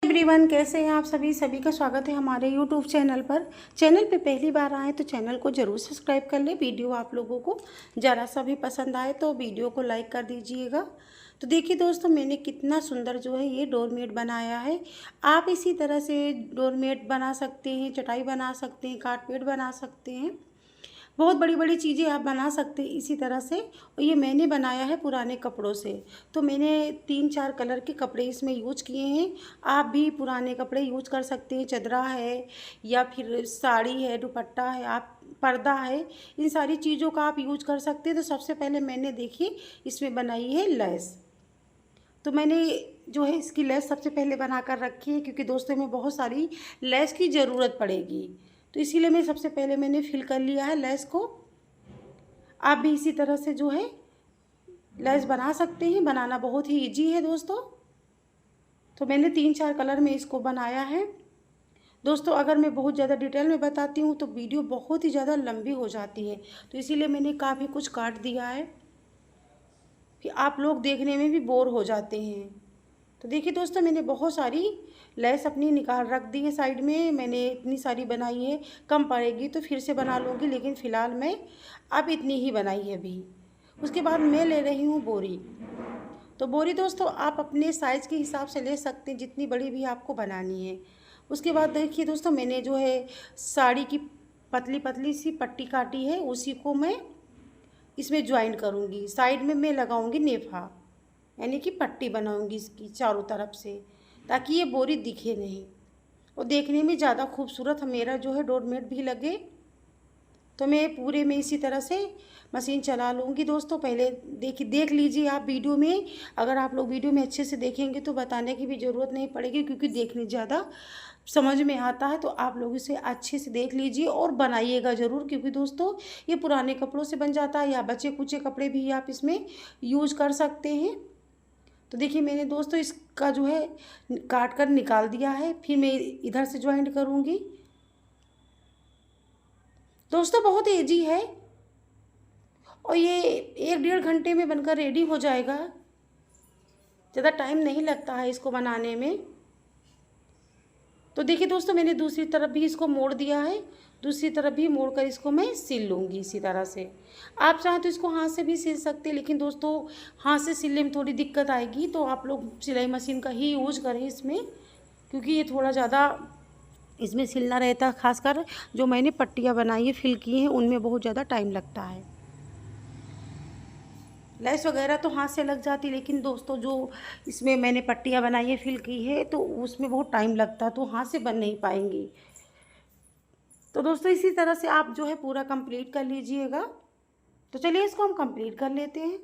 Everyone, कैसे हैं आप सभी। सभी का स्वागत है हमारे यूट्यूब चैनल पर। चैनल पे पहली बार आए तो चैनल को ज़रूर सब्सक्राइब कर लें। वीडियो आप लोगों को ज़रा सा भी पसंद आए तो वीडियो को लाइक कर दीजिएगा। तो देखिए दोस्तों, मैंने कितना सुंदर जो है ये डोरमेट बनाया है। आप इसी तरह से डोरमेट बना सकते हैं, चटाई बना सकते हैं, कारपेट बना सकते हैं, बहुत बड़ी बड़ी चीज़ें आप बना सकते हैं इसी तरह से। और ये मैंने बनाया है पुराने कपड़ों से। तो मैंने 3-4 कलर के कपड़े इसमें यूज किए हैं। आप भी पुराने कपड़े यूज कर सकते हैं, चदरा है या फिर साड़ी है, दुपट्टा है, आप पर्दा है, इन सारी चीज़ों का आप यूज कर सकते हैं। तो सबसे पहले मैंने देखिए इसमें बनाई है लेस। तो मैंने जो है इसकी लेस सबसे पहले बना कर रखी है, क्योंकि दोस्तों में बहुत सारी लेस की ज़रूरत पड़ेगी। तो इसीलिए मैं सबसे पहले मैंने फिल कर लिया है लेस को। आप भी इसी तरह से जो है लेस बना सकते हैं। बनाना बहुत ही इजी है दोस्तों। तो मैंने 3-4 कलर में इसको बनाया है। दोस्तों, अगर मैं बहुत ज़्यादा डिटेल में बताती हूँ तो वीडियो बहुत ही ज़्यादा लंबी हो जाती है, तो इसीलिए मैंने काफ़ी कुछ काट दिया है, फिर आप लोग देखने में भी बोर हो जाते हैं। तो देखिए दोस्तों, मैंने बहुत सारी लेस अपनी निकाल रख दी है साइड में। मैंने इतनी सारी बनाई है, कम पड़ेगी तो फिर से बना लूँगी, लेकिन फ़िलहाल मैं अब इतनी ही बनाई है अभी। उसके बाद मैं ले रही हूँ बोरी। तो बोरी दोस्तों आप अपने साइज़ के हिसाब से ले सकते हैं, जितनी बड़ी भी आपको बनानी है। उसके बाद देखिए दोस्तों, मैंने जो है साड़ी की पतली पतली सी पट्टी काटी है, उसी को मैं इसमें ज्वाइन करूँगी। साइड में मैं लगाऊँगी नेफा, यानी कि पट्टी बनाऊँगी इसकी चारों तरफ से, ताकि ये बोरी दिखे नहीं और देखने में ज़्यादा खूबसूरत मेरा जो है डोरमेट भी लगे। तो मैं पूरे में इसी तरह से मशीन चला लूँगी दोस्तों। पहले देख लीजिए आप वीडियो में। अगर आप लोग वीडियो में अच्छे से देखेंगे तो बताने की भी ज़रूरत नहीं पड़ेगी, क्योंकि देखने ज़्यादा समझ में आता है। तो आप लोग इसे अच्छे से देख लीजिए और बनाइएगा ज़रूर, क्योंकि दोस्तों ये पुराने कपड़ों से बन जाता है, या बचे कुचे कपड़े भी आप इसमें यूज कर सकते हैं। तो देखिए मैंने दोस्तों इसका जो है काट कर निकाल दिया है। फिर मैं इधर से ज्वाइंट करूँगी। दोस्तों बहुत ईजी है और ये 1-1.5 घंटे में बनकर रेडी हो जाएगा। ज़्यादा टाइम नहीं लगता है इसको बनाने में। तो देखिए दोस्तों, मैंने दूसरी तरफ भी इसको मोड़ दिया है। दूसरी तरफ भी मोड़ कर इसको मैं सिल लूँगी इसी तरह से। आप चाहें तो इसको हाथ से भी सिल सकते हैं, लेकिन दोस्तों हाथ से सिलने में थोड़ी दिक्कत आएगी, तो आप लोग सिलाई मशीन का ही यूज करें इसमें, क्योंकि ये थोड़ा ज़्यादा इसमें सिलना रहता है। खासकर जो मैंने पट्टियाँ बनाई है, फिल की हैं, उनमें बहुत ज़्यादा टाइम लगता है। लेस वगैरह तो हाथ से लग जाती, लेकिन दोस्तों जो इसमें मैंने पट्टियाँ बनाई है, फिल की है, तो उसमें बहुत टाइम लगता है, तो हाथ से बन नहीं पाएंगी। तो दोस्तों इसी तरह से आप जो है पूरा कंप्लीट कर लीजिएगा। तो चलिए इसको हम कंप्लीट कर लेते हैं।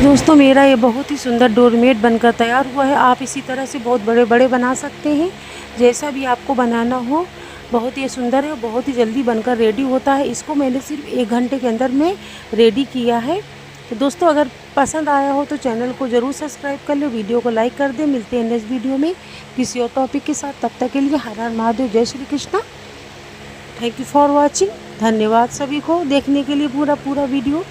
दोस्तों मेरा ये बहुत ही सुंदर डोरमेट बनकर तैयार हुआ है। आप इसी तरह से बहुत बड़े बड़े बना सकते हैं, जैसा भी आपको बनाना हो। बहुत ही सुंदर है, बहुत ही जल्दी बनकर रेडी होता है। इसको मैंने सिर्फ 1 घंटे के अंदर में रेडी किया है। तो दोस्तों अगर पसंद आया हो तो चैनल को ज़रूर सब्सक्राइब कर लो, वीडियो को लाइक कर दें। मिलते हैं नेक्स्ट वीडियो में किसी और टॉपिक के साथ। तब तक के लिए हर हर महादेव, जय Shri Krishna. Thank you for watching. धन्यवाद सभी को देखने के लिए पूरा वीडियो।